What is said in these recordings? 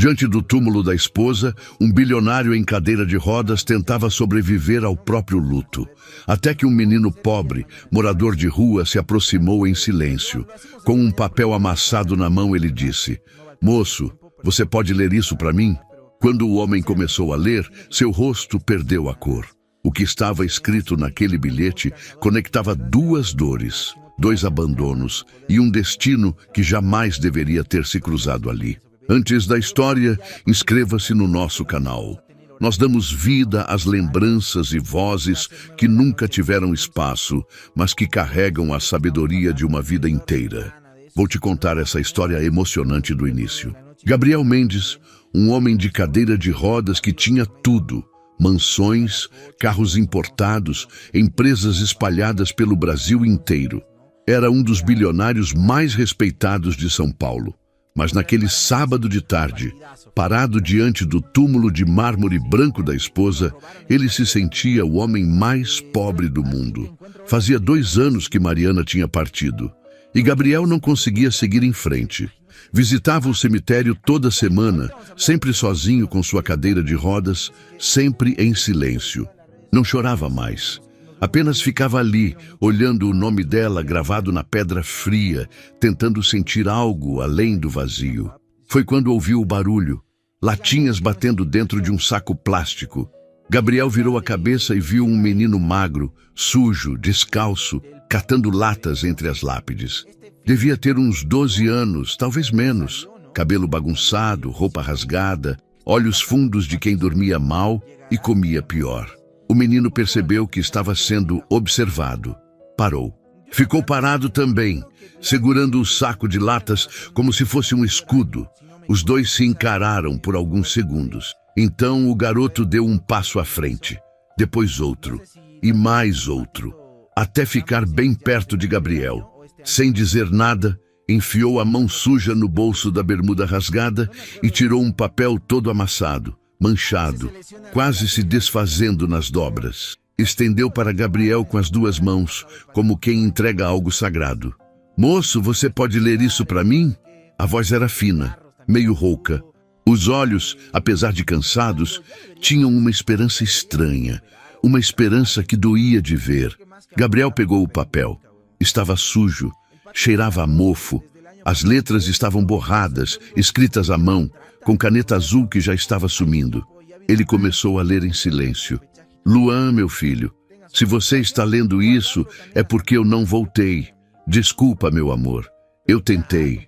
Diante do túmulo da esposa, um bilionário em cadeira de rodas tentava sobreviver ao próprio luto. Até que um menino pobre, morador de rua, se aproximou em silêncio. Com um papel amassado na mão, ele disse: "Moço, você pode ler isso para mim?" Quando o homem começou a ler, seu rosto perdeu a cor. O que estava escrito naquele bilhete conectava duas dores, dois abandonos e um destino que jamais deveria ter se cruzado ali. Antes da história, inscreva-se no nosso canal. Nós damos vida às lembranças e vozes que nunca tiveram espaço, mas que carregam a sabedoria de uma vida inteira. Vou te contar essa história emocionante do início. Gabriel Mendes, um homem de cadeira de rodas que tinha tudo: mansões, carros importados, empresas espalhadas pelo Brasil inteiro. Era um dos bilionários mais respeitados de São Paulo. Mas naquele sábado de tarde, parado diante do túmulo de mármore branco da esposa, ele se sentia o homem mais pobre do mundo. Fazia 2 anos que Mariana tinha partido, e Gabriel não conseguia seguir em frente. Visitava o cemitério toda semana, sempre sozinho com sua cadeira de rodas, sempre em silêncio. Não chorava mais. Apenas ficava ali, olhando o nome dela gravado na pedra fria, tentando sentir algo além do vazio. Foi quando ouviu o barulho, latinhas batendo dentro de um saco plástico. Gabriel virou a cabeça e viu um menino magro, sujo, descalço, catando latas entre as lápides. Devia ter uns 12 anos, talvez menos. Cabelo bagunçado, roupa rasgada, olhos fundos de quem dormia mal e comia pior. O menino percebeu que estava sendo observado. Parou. Ficou parado também, segurando o saco de latas como se fosse um escudo. Os dois se encararam por alguns segundos. Então o garoto deu um passo à frente, depois outro, e mais outro, até ficar bem perto de Gabriel. Sem dizer nada, enfiou a mão suja no bolso da bermuda rasgada e tirou um papel todo amassado, manchado, quase se desfazendo nas dobras. Estendeu para Gabriel com as 2 mãos, como quem entrega algo sagrado. "Moço, você pode ler isso para mim?" A voz era fina, meio rouca. Os olhos, apesar de cansados, tinham uma esperança estranha, uma esperança que doía de ver. Gabriel pegou o papel. Estava sujo, cheirava a mofo. As letras estavam borradas, escritas à mão, com caneta azul que já estava sumindo. Ele começou a ler em silêncio. "Luan, meu filho, se você está lendo isso, é porque eu não voltei. Desculpa, meu amor. Eu tentei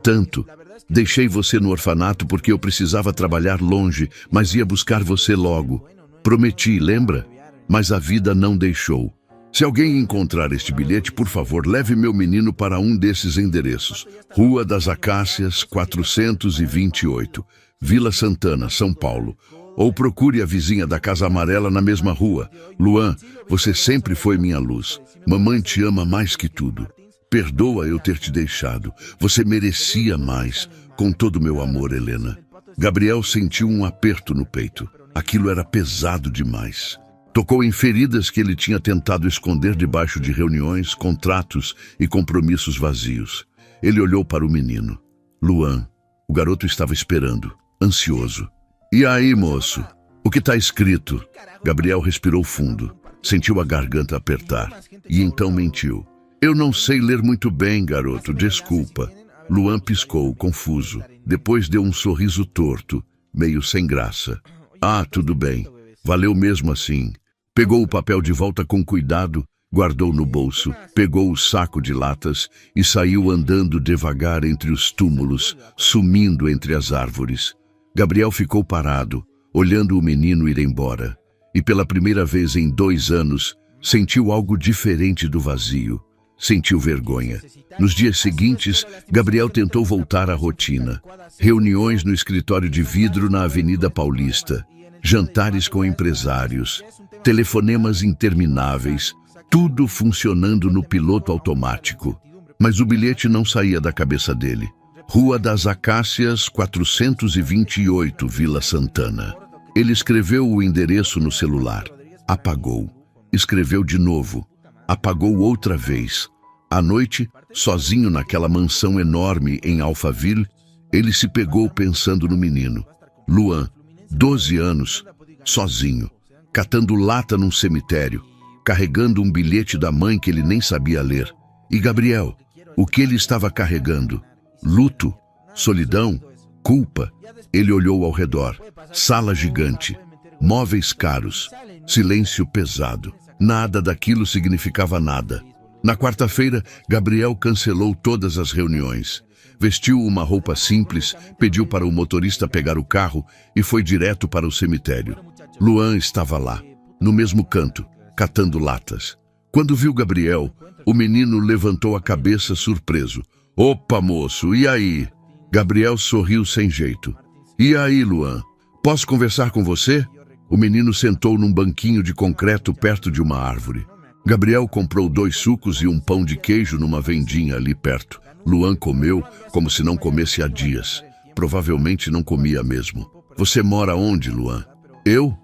tanto. Deixei você no orfanato porque eu precisava trabalhar longe, mas ia buscar você logo. Prometi, lembra? Mas a vida não deixou. Se alguém encontrar este bilhete, por favor, leve meu menino para um desses endereços. Rua das Acácias, 428, Vila Santana, São Paulo. Ou procure a vizinha da Casa Amarela na mesma rua. Luan, você sempre foi minha luz. Mamãe te ama mais que tudo. Perdoa eu ter te deixado. Você merecia mais. Com todo o meu amor, Helena." Gabriel sentiu um aperto no peito. Aquilo era pesado demais. Tocou em feridas que ele tinha tentado esconder debaixo de reuniões, contratos e compromissos vazios. Ele olhou para o menino. Luan. O garoto estava esperando, ansioso. "E aí, moço? O que está escrito?" Gabriel respirou fundo. Sentiu a garganta apertar. E então mentiu. "Eu não sei ler muito bem, garoto, desculpa." Luan piscou, confuso. Depois deu um sorriso torto, meio sem graça. "Ah, tudo bem. Valeu mesmo assim." Pegou o papel de volta com cuidado, guardou no bolso, pegou o saco de latas e saiu andando devagar entre os túmulos, sumindo entre as árvores. Gabriel ficou parado, olhando o menino ir embora. E pela primeira vez em 2 anos, sentiu algo diferente do vazio. Sentiu vergonha. Nos dias seguintes, Gabriel tentou voltar à rotina. Reuniões no escritório de vidro na Avenida Paulista. Jantares com empresários. Telefonemas intermináveis. Tudo funcionando no piloto automático. Mas o bilhete não saía da cabeça dele. Rua das Acácias, 428, Vila Santana. Ele escreveu o endereço no celular. Apagou. Escreveu de novo. Apagou outra vez. À noite, sozinho naquela mansão enorme em Alphaville, Ele se pegou pensando no menino. Luan, 12 anos, sozinho, catando lata num cemitério, carregando um bilhete da mãe que ele nem sabia ler. E Gabriel, o que ele estava carregando? Luto, solidão, culpa. Ele olhou ao redor. Sala gigante, móveis caros, silêncio pesado. Nada daquilo significava nada. Na quarta-feira, Gabriel cancelou todas as reuniões. Vestiu uma roupa simples, pediu para o motorista pegar o carro e foi direto para o cemitério. Luan estava lá, no mesmo canto, catando latas. Quando viu Gabriel, o menino levantou a cabeça surpreso. Opa, moço, e aí? Gabriel sorriu sem jeito. E aí, Luan? Posso conversar com você? O menino sentou num banquinho de concreto perto de uma árvore. Gabriel comprou 2 sucos e um pão de queijo numa vendinha ali perto. Luan comeu como se não comesse há dias. Provavelmente não comia mesmo. Você mora onde, Luan? Eu?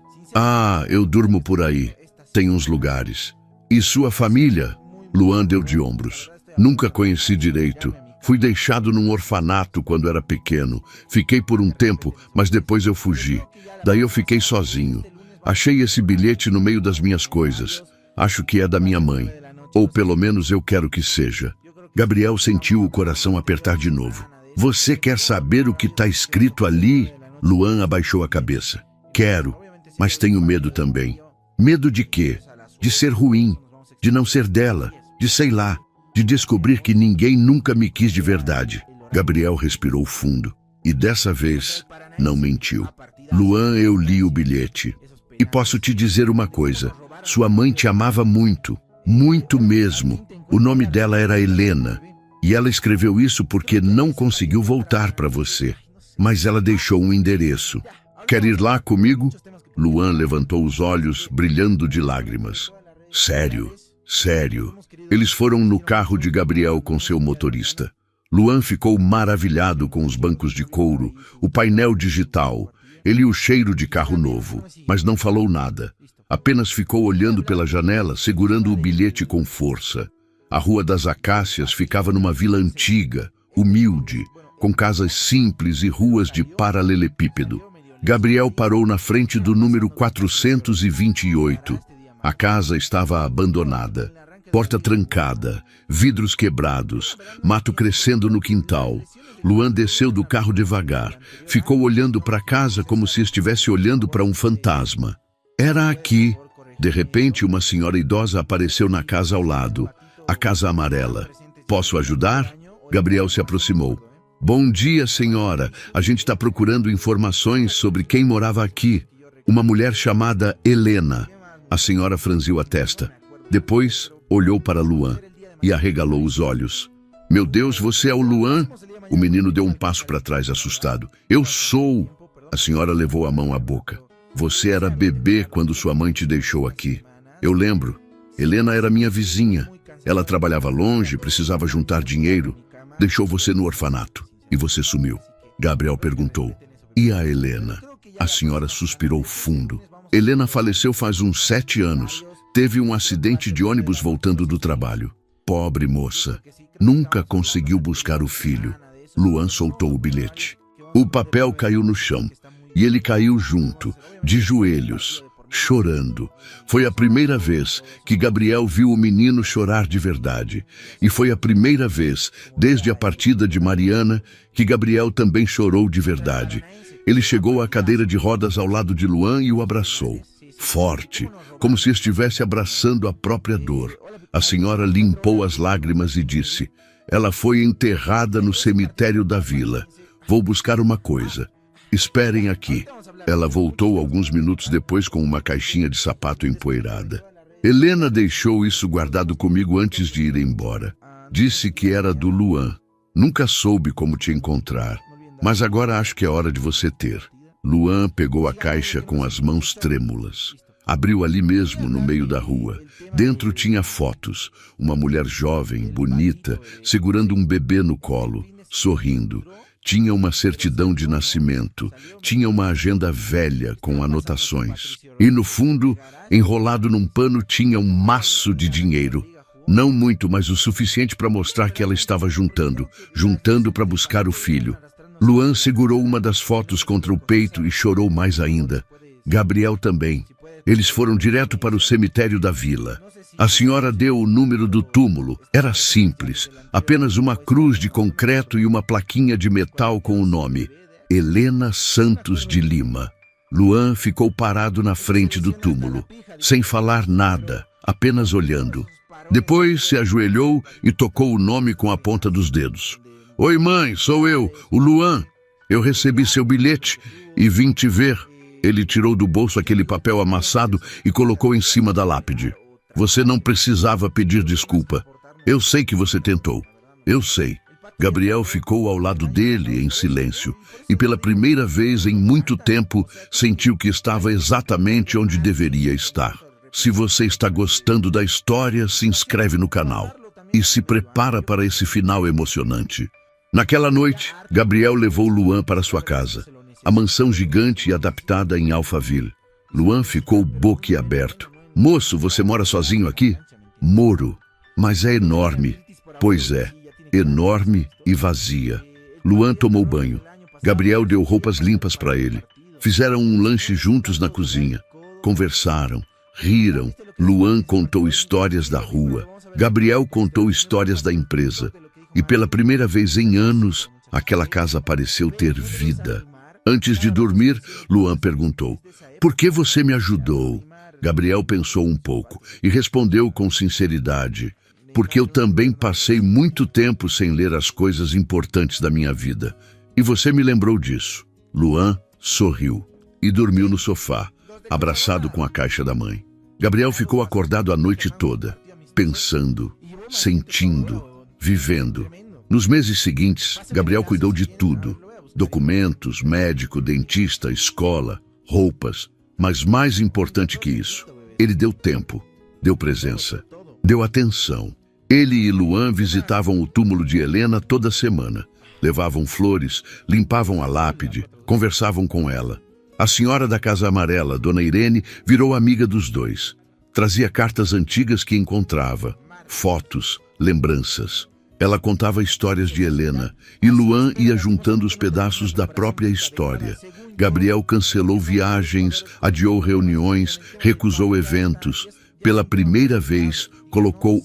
Eu durmo por aí. Tem uns lugares. E sua família? Luan deu de ombros. Nunca conheci direito. Fui deixado num orfanato quando era pequeno. Fiquei por um tempo, mas depois eu fugi. Daí eu fiquei sozinho. Achei esse bilhete no meio das minhas coisas. Acho que é da minha mãe. Ou pelo menos eu quero que seja. Gabriel sentiu o coração apertar de novo. Você quer saber o que está escrito ali? Luan abaixou a cabeça. Quero, mas tenho medo também. Medo de quê? De ser ruim, de não ser dela, de sei lá, de descobrir que ninguém nunca me quis de verdade. Gabriel respirou fundo e dessa vez não mentiu. Luan, eu li o bilhete. E posso te dizer uma coisa. Sua mãe te amava muito, muito mesmo. O nome dela era Helena. E ela escreveu isso porque não conseguiu voltar para você. Mas ela deixou um endereço. Quer ir lá comigo? Luan levantou os olhos, brilhando de lágrimas. Sério, sério. Eles foram no carro de Gabriel com seu motorista. Luan ficou maravilhado com os bancos de couro, o painel digital, ele e o cheiro de carro novo, mas não falou nada. Apenas ficou olhando pela janela, segurando o bilhete com força. A Rua das Acácias ficava numa vila antiga, humilde, com casas simples e ruas de paralelepípedo. Gabriel parou na frente do número 428. A casa estava abandonada. Porta trancada, vidros quebrados, mato crescendo no quintal. Luan desceu do carro devagar. Ficou olhando para a casa como se estivesse olhando para um fantasma. Era aqui. De repente, uma senhora idosa apareceu na casa ao lado. A casa amarela. Posso ajudar? Gabriel se aproximou. Bom dia, senhora. A gente está procurando informações sobre quem morava aqui. Uma mulher chamada Helena. A senhora franziu a testa. Depois, olhou para Luan e arregalou os olhos. Meu Deus, você é o Luan? O menino deu um passo para trás, assustado. Eu sou. A senhora levou a mão à boca. Você era bebê quando sua mãe te deixou aqui. Eu lembro. Helena era minha vizinha. Ela trabalhava longe, precisava juntar dinheiro. Deixou você no orfanato e você sumiu. Gabriel perguntou. E a Helena? A senhora suspirou fundo. Helena faleceu faz uns 7 anos. Teve um acidente de ônibus voltando do trabalho. Pobre moça. Nunca conseguiu buscar o filho. Luan soltou o bilhete. O papel caiu no chão. E ele caiu junto, de joelhos, chorando. Foi a primeira vez que Gabriel viu o menino chorar de verdade. E foi a primeira vez, desde a partida de Mariana, que Gabriel também chorou de verdade. Ele chegou à cadeira de rodas ao lado de Luan e o abraçou. Forte, como se estivesse abraçando a própria dor. A senhora limpou as lágrimas e disse: ela foi enterrada no cemitério da vila. Vou buscar uma coisa. Esperem aqui. Ela voltou alguns minutos depois com uma caixinha de sapato empoeirada. Helena deixou isso guardado comigo antes de ir embora. Disse que era do Luan. Nunca soube como te encontrar, mas agora acho que é hora de você ter. Luan pegou a caixa com as mãos trêmulas. Abriu ali mesmo, no meio da rua. Dentro tinha fotos. Uma mulher jovem, bonita, segurando um bebê no colo, sorrindo. Tinha uma certidão de nascimento. Tinha uma agenda velha com anotações. E no fundo, enrolado num pano, tinha um maço de dinheiro. Não muito, mas o suficiente para mostrar que ela estava juntando para buscar o filho. Luan segurou uma das fotos contra o peito e chorou mais ainda. Gabriel também. Eles foram direto para o cemitério da vila. A senhora deu o número do túmulo. Era simples, apenas uma cruz de concreto e uma plaquinha de metal com o nome Helena Santos de Lima. Luan ficou parado na frente do túmulo, sem falar nada, apenas olhando. Depois se ajoelhou e tocou o nome com a ponta dos dedos. Oi, mãe, sou eu, o Luan. Eu recebi seu bilhete e vim te ver. Ele tirou do bolso aquele papel amassado e colocou em cima da lápide. Você não precisava pedir desculpa. Eu sei que você tentou. Eu sei. Gabriel ficou ao lado dele em silêncio e pela primeira vez em muito tempo sentiu que estava exatamente onde deveria estar. Se você está gostando da história, se inscreve no canal e se prepara para esse final emocionante. Naquela noite, Gabriel levou Luan para sua casa, a mansão gigante e adaptada em Alphaville. Luan ficou boquiaberto. Moço, você mora sozinho aqui? Moro, mas é enorme. Pois é. Enorme e vazia. Luan tomou banho. Gabriel deu roupas limpas para ele. Fizeram um lanche juntos na cozinha. Conversaram, riram. Luan contou histórias da rua. Gabriel contou histórias da empresa. E pela primeira vez em anos, aquela casa pareceu ter vida. Antes de dormir, Luan perguntou: por que você me ajudou? Gabriel pensou um pouco e respondeu com sinceridade: porque eu também passei muito tempo sem ler as coisas importantes da minha vida. E você me lembrou disso. Luan sorriu e dormiu no sofá, abraçado com a caixa da mãe. Gabriel ficou acordado a noite toda, pensando, sentindo, vivendo. Nos meses seguintes, Gabriel cuidou de tudo. Documentos, médico, dentista, escola, roupas. Mas mais importante que isso, ele deu tempo, deu presença, deu atenção. Ele e Luan visitavam o túmulo de Helena toda semana. Levavam flores, limpavam a lápide, conversavam com ela. A senhora da Casa Amarela, Dona Irene, virou amiga dos dois. Trazia cartas antigas que encontrava, fotos, lembranças. Ela contava histórias de Helena e Luan ia juntando os pedaços da própria história. Gabriel cancelou viagens, adiou reuniões, recusou eventos. Pela primeira vez, colocou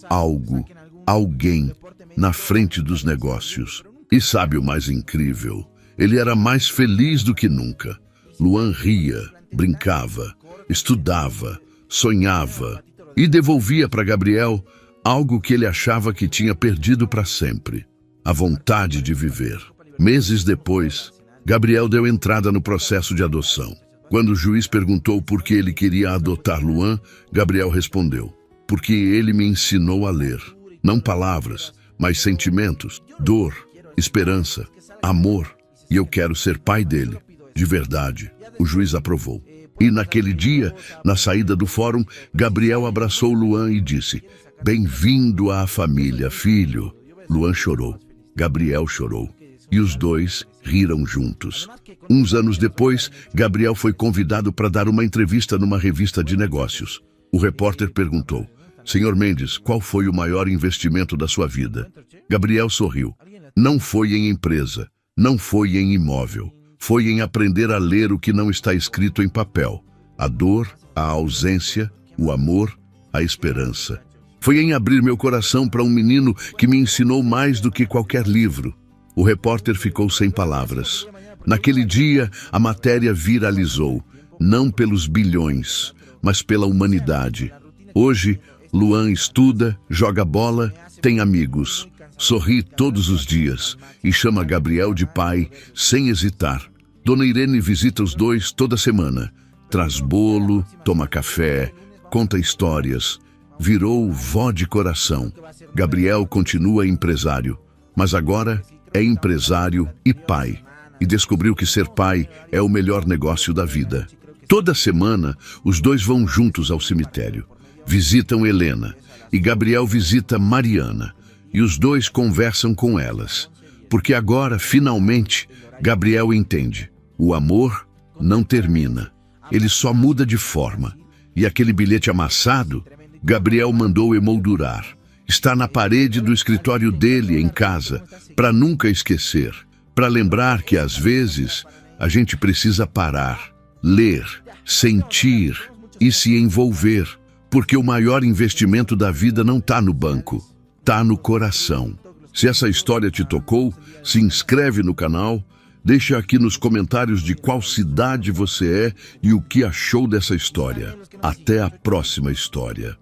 alguém, na frente dos negócios. E sabe o mais incrível? Ele era mais feliz do que nunca. Luan ria, brincava, estudava, sonhava e devolvia para Gabriel algo que ele achava que tinha perdido para sempre: a vontade de viver. Meses depois, Gabriel deu entrada no processo de adoção. Quando o juiz perguntou por que ele queria adotar Luan, Gabriel respondeu: porque ele me ensinou a ler. Não palavras, mas sentimentos, dor, esperança, amor. E eu quero ser pai dele, de verdade. O juiz aprovou. E naquele dia, na saída do fórum, Gabriel abraçou Luan e disse: bem-vindo à família, filho. Luan chorou. Gabriel chorou. E os dois riram juntos. Uns anos depois, Gabriel foi convidado para dar uma entrevista numa revista de negócios. O repórter perguntou: Senhor Mendes, qual foi o maior investimento da sua vida? Gabriel sorriu. Não foi em empresa, não foi em imóvel. Foi em aprender a ler o que não está escrito em papel. A dor, a ausência, o amor, a esperança. Foi em abrir meu coração para um menino que me ensinou mais do que qualquer livro. O repórter ficou sem palavras. Naquele dia, a matéria viralizou, não pelos bilhões, mas pela humanidade. Hoje, Luan estuda, joga bola, tem amigos, sorri todos os dias e chama Gabriel de pai sem hesitar. Dona Irene visita os dois toda semana. Traz bolo, toma café, conta histórias. Virou vó de coração. Gabriel continua empresário, mas agora é empresário e pai. E descobriu que ser pai é o melhor negócio da vida. Toda semana, os dois vão juntos ao cemitério. Visitam Helena e Gabriel visita Mariana. E os dois conversam com elas. Porque agora, finalmente, Gabriel entende. O amor não termina. Ele só muda de forma. E aquele bilhete amassado, Gabriel mandou emoldurar. Está na parede do escritório dele, em casa, para nunca esquecer. para lembrar que às vezes a gente precisa parar, ler, sentir e se envolver, porque o maior investimento da vida não está no banco, está no coração. Se essa história te tocou, se inscreve no canal, deixa aqui nos comentários de qual cidade você é e o que achou dessa história. Até a próxima história.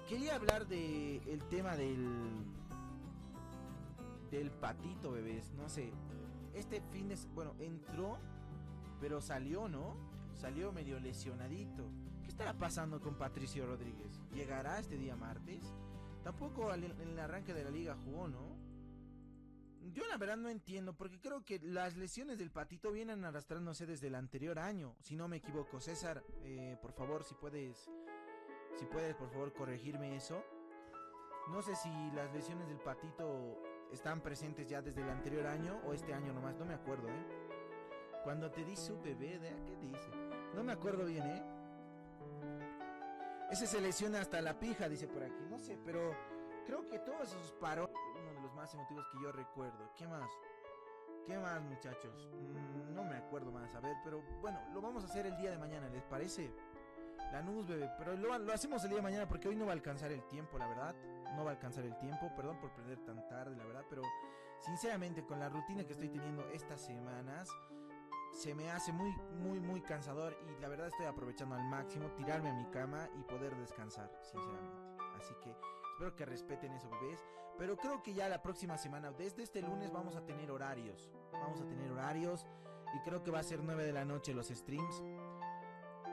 Quería hablar de el tema del patito, bebés. No sé, este fin de... Bueno, entró, pero salió, ¿no? Salió medio lesionadito. ¿Qué estará pasando con Patricio Rodríguez? ¿Llegará este día martes? Tampoco en el arranque de la liga jugó, ¿no? Yo la verdad no entiendo, porque creo que las lesiones del patito vienen arrastrándose desde el anterior año, si no me equivoco. César, por favor, si puedes por favor corregirme eso. No sé si las lesiones del patito están presentes ya desde el anterior año o este año nomás, no me acuerdo, Cuando te di su bebé, ¿qué dice? No me acuerdo bien, Ese se lesiona hasta la pija, dice por aquí, no sé, pero creo que todos esos parones, uno de los más emotivos que yo recuerdo. ¿Qué más? ¿Qué más, muchachos? No me acuerdo más, a ver, pero bueno, lo vamos a hacer el día de mañana, ¿les parece? Lanús, bebé, pero lo hacemos el día de mañana porque hoy no va a alcanzar el tiempo, la verdad. No va a alcanzar el tiempo, perdón por perder tan tarde, la verdad, pero sinceramente con la rutina que estoy teniendo estas semanas, se me hace muy cansador y la verdad estoy aprovechando al máximo tirarme a mi cama y poder descansar, sinceramente. Así que espero que respeten eso, bebés. Pero creo que ya la próxima semana, desde este lunes, vamos a tener horarios. Y creo que va a ser 9 de la noche los streams.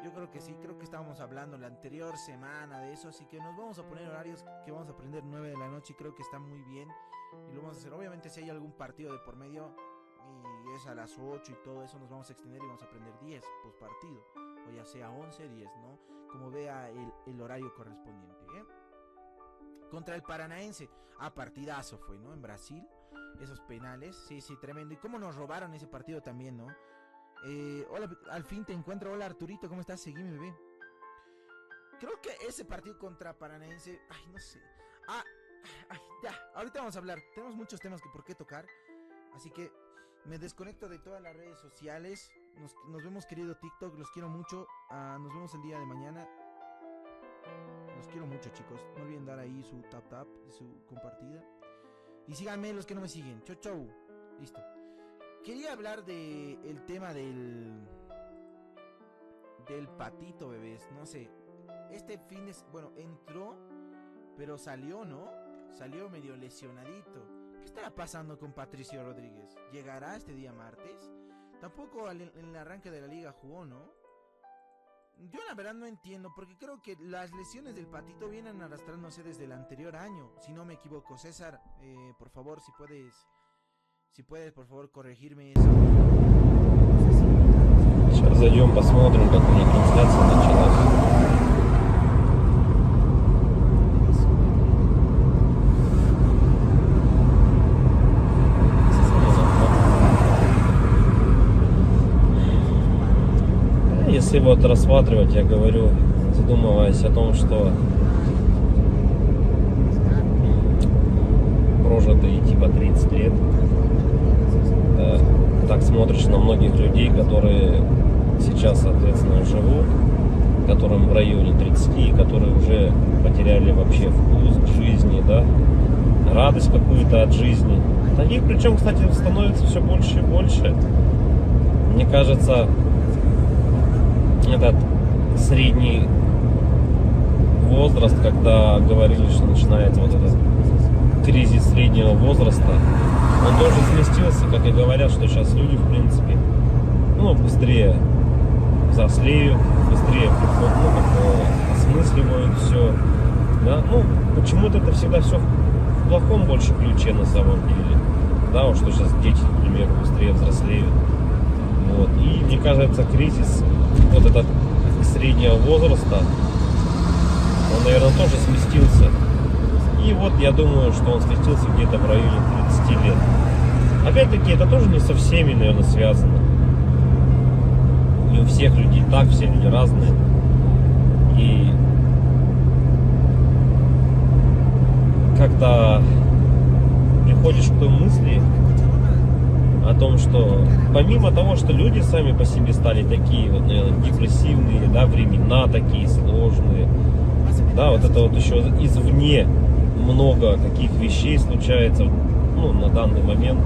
Yo creo que sí, creo que estábamos hablando la anterior semana de eso, así que nos vamos a poner horarios que vamos a aprender 9 de la noche y creo que está muy bien y lo vamos a hacer. Obviamente si hay algún partido de por medio y es a las 8 y todo eso, nos vamos a extender y vamos a aprender 10 post partido, o ya sea 11, 10, ¿no? Como vea el horario correspondiente, Contra el Paranaense, partidazo fue, ¿no? En Brasil, esos penales, sí, tremendo. Y cómo nos robaron ese partido también, ¿no? Hola, al fin te encuentro. Hola Arturito, ¿cómo estás? Seguime, bebé. Creo que ese partido contra Paranaense, no sé. Ya, ahorita vamos a hablar. Tenemos muchos temas que por qué tocar. Así que me desconecto de todas las redes sociales. Nos vemos, querido TikTok, los quiero mucho. Nos vemos el día de mañana. Los quiero mucho, chicos. No olviden dar ahí su tap y su compartida. Y síganme los que no me siguen. Chau. Listo. Quería hablar de el tema del patito, bebés. No sé, este fin de... Bueno, entró, pero salió, ¿no? Salió medio lesionadito. ¿Qué estará pasando con Patricio Rodríguez? ¿Llegará este día martes? Tampoco en el arranque de la liga jugó, ¿no? Yo la verdad no entiendo, porque creo que las lesiones del patito vienen arrastrándose desde el anterior año, si no me equivoco. César, por favor, si puedes, por favor, corregirme eso. Сейчас зайдем, посмотрим, как у них трансляция началась. Если вот рассматривать, я говорю, задумываясь о том, что прожитые типа 30 лет, так смотришь на многих людей, которые сейчас, соответственно, живут, которым в районе 30, которые уже потеряли вообще вкус к жизни, да, радость какую-то от жизни. Таких, причем, кстати, становится все больше и больше. Мне кажется, этот средний возраст, когда говорили, что начинается вот этот кризис среднего возраста, он тоже сместился, как и говорят, что сейчас люди, в принципе, быстрее взрослеют, быстрее осмысливают все, да, почему-то это всегда все в плохом больше ключе на самом деле, да, вот что сейчас дети, к примеру, быстрее взрослеют, вот, и мне кажется, кризис вот этот среднего возраста, он, наверное, тоже сместился. И вот я думаю, что он сместился где-то в районе 30 лет. Опять-таки, это тоже не со всеми, наверное, связано. Не у всех людей так, все люди разные. И когда приходишь к той мысли, о том, что помимо того, что люди сами по себе стали такие вот, наверное, депрессивные, да, времена такие сложные, да, вот это вот еще извне много каких вещей случается, ну, на данный момент,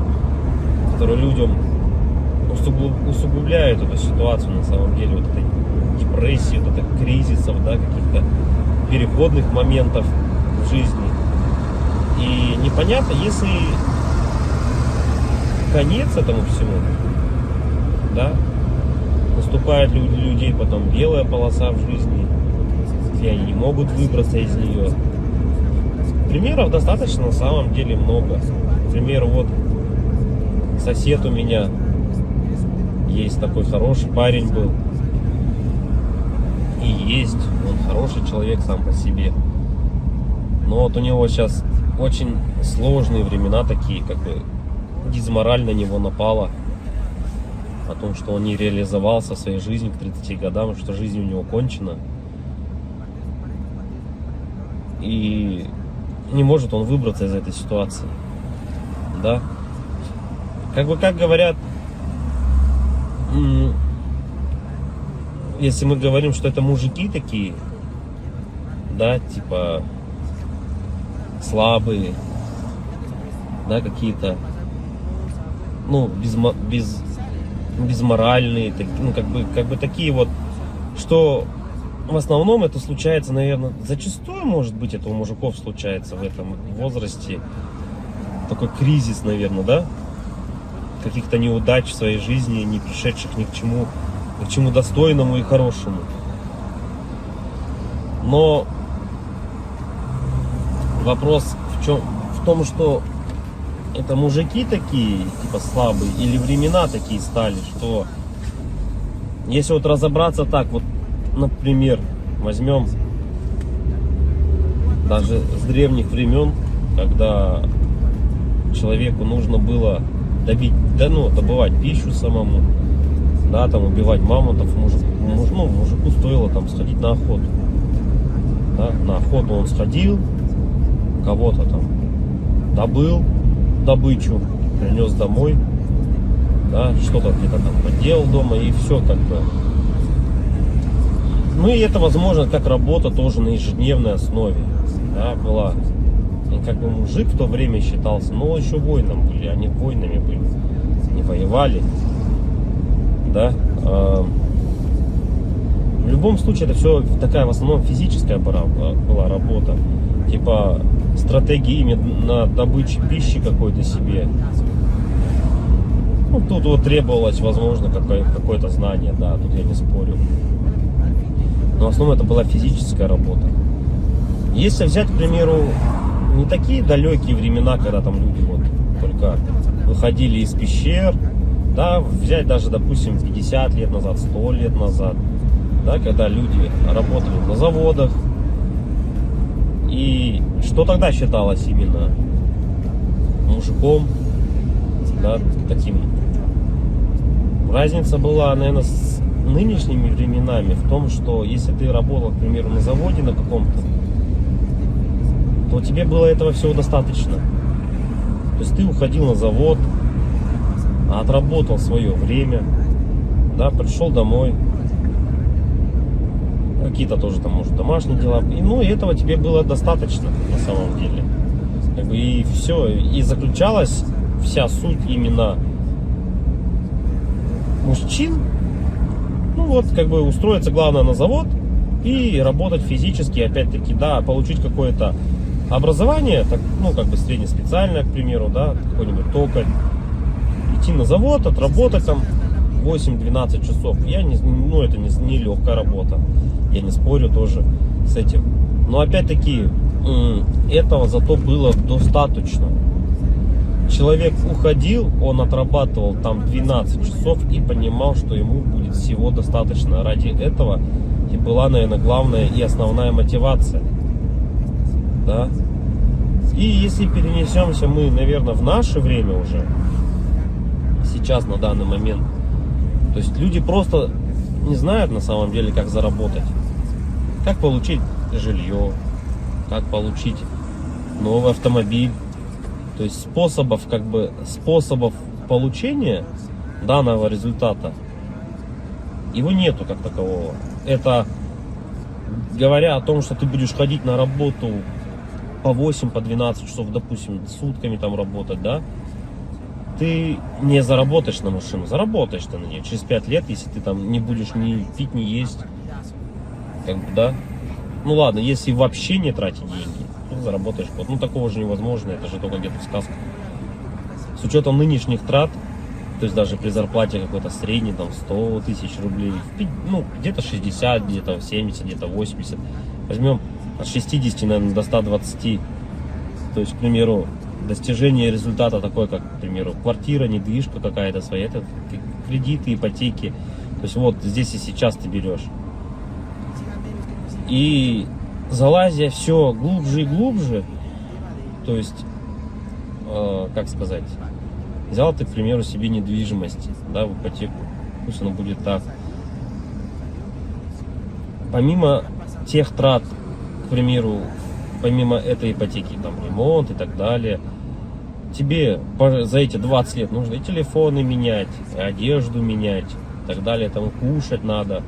которые людям усугубляют эту ситуацию на самом деле, вот этой депрессии, вот этих кризисов, да, каких-то переходных моментов в жизни. И непонятно, если конец этому всему, да, наступает у людей потом белая полоса в жизни, и они не могут выбраться из нее. Примеров достаточно на самом деле много. К примеру, вот сосед у меня есть такой хороший парень был. И есть, он хороший человек сам по себе. Но вот у него сейчас очень сложные времена такие, как бы дизмораль на него напала. О том, что он не реализовался в своей жизни к 30 годам, что жизнь у него кончена. И не может он выбраться из этой ситуации. Да? Как говорят, если мы говорим, что это мужики такие, да, типа слабые, да, какие-то, ну, безморальные, ну, как бы такие вот, что в основном это случается, наверное, зачастую, может быть, это у мужиков случается в этом возрасте, такой кризис, наверное, да, каких-то неудач в своей жизни, не пришедших ни к чему достойному и хорошему. Но вопрос в том, что это мужики такие, типа слабые, или времена такие стали, что если вот разобраться так, вот, например, возьмем даже с древних времен, когда человеку нужно было добывать пищу самому, да, там убивать мамонтов, мужику стоило там сходить на охоту. Да, на охоту он сходил, кого-то там добыл добычу, принес домой, да, что-то где-то там поделал дома, и все как бы. Ну и это возможно как работа тоже на ежедневной основе, да, была. И как бы мужик в то время считался, но еще воином были, они воинами были, не воевали, да. В любом случае это все такая в основном физическая была работа, типа стратегии именно на добыче пищи какой-то себе. Ну, тут вот требовалось, возможно, какое-то знание, да, тут я не спорю. Но в основном это была физическая работа. Если взять, к примеру, не такие далекие времена, когда там люди вот только выходили из пещер, да, взять даже, допустим, 50 лет назад, 100 лет назад, да, когда люди работали на заводах, и что тогда считалось именно мужиком, да, таким. Разница была, наверное, с нынешними временами в том, что если ты работал, к примеру, на заводе на каком-то, то тебе было этого всего достаточно. То есть ты уходил на завод, отработал свое время, да, пришел домой, какие-то тоже там, может, домашние дела, и, ну, и этого тебе было достаточно на самом деле. Как бы, и все, и заключалась вся суть именно мужчин, ну вот, как бы устроиться главное на завод и работать физически, опять-таки, да, получить какое-то образование, так, ну, как бы среднеспециальное, к примеру, да, какой-нибудь токарь, идти на завод, отработать там 8-12 часов. Ну, это не легкая работа, я не спорю тоже с этим. Но опять-таки, этого зато было достаточно. Человек уходил, он отрабатывал там 12 часов и понимал, что ему будет всего достаточно. Ради этого и была, наверное, главная и основная мотивация. Да? И если перенесемся мы, наверное, в наше время уже, сейчас, на данный момент, то есть люди просто не знают на самом деле, как заработать, как получить жилье, как получить новый автомобиль. То есть способов получения данного результата, его нету как такового. Это говоря о том, что ты будешь ходить на работу по 8, по 12 часов, допустим, сутками там работать, да, ты не заработаешь на машину, заработаешь ты на нее через 5 лет, если ты там не будешь ни пить, ни есть, как бы, да. Ну ладно, если вообще не тратить деньги, то заработаешь год. Ну такого же невозможно, это же только где-то в сказках. С учетом нынешних трат, то есть даже при зарплате какой-то средней, там 100 тысяч рублей, ну где-то 60, где-то 70, где-то 80. Возьмем от 60, наверное, до 120. То есть, к примеру, достижение результата такой, как, к примеру, квартира, недвижка какая-то своя, это кредиты, ипотеки. То есть вот здесь и сейчас ты берешь. И залазя все глубже и глубже, то есть, как сказать, взял ты, к примеру, себе недвижимость, да, в ипотеку, пусть оно будет так. Помимо тех трат, к примеру, помимо этой ипотеки, там, ремонт и так далее, тебе за эти 20 лет нужно и телефоны менять, и одежду менять, и так далее, там, кушать надо.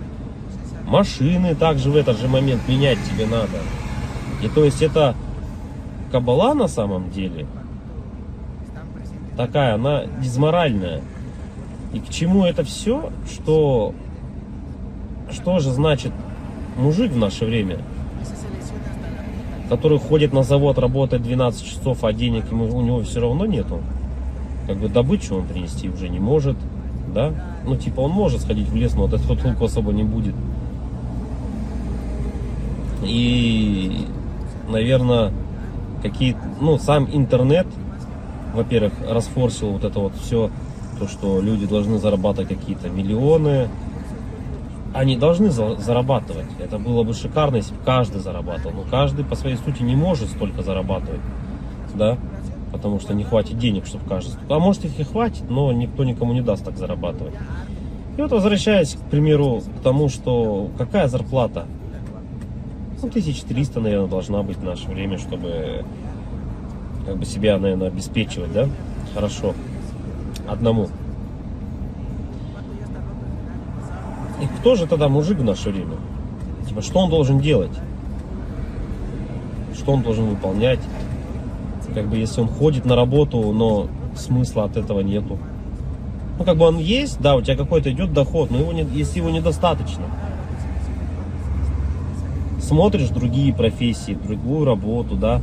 Машины также в этот же момент менять тебе надо. И то есть это кабала на самом деле такая, она дизморальная. И к чему это все? Что же значит мужик в наше время, который ходит на завод, работает 12 часов, а денег у него все равно нету. Как бы добычу он принести уже не может, да? Ну типа он может сходить в лес, но от этого толку особо не будет. И, наверное, сам интернет, во-первых, расфорсил вот это вот все, то, что люди должны зарабатывать какие-то миллионы. Они должны зарабатывать. Это было бы шикарно, если бы каждый зарабатывал. Но каждый по своей сути не может столько зарабатывать, да, потому что не хватит денег, чтобы каждый. А может их и хватит, но никто никому не даст так зарабатывать. И вот возвращаясь, к примеру, к тому, что какая зарплата? 1300, наверное, должна быть в наше время, чтобы как бы себя, наверное, обеспечивать, да? Хорошо. Одному. И кто же тогда мужик в наше время? Типа, что он должен делать? Что он должен выполнять? Как бы, если он ходит на работу, но смысла от этого нету. Ну, как бы он есть, да, у тебя какой-то идет доход, но если его недостаточно. Смотришь другие профессии, другую работу, да,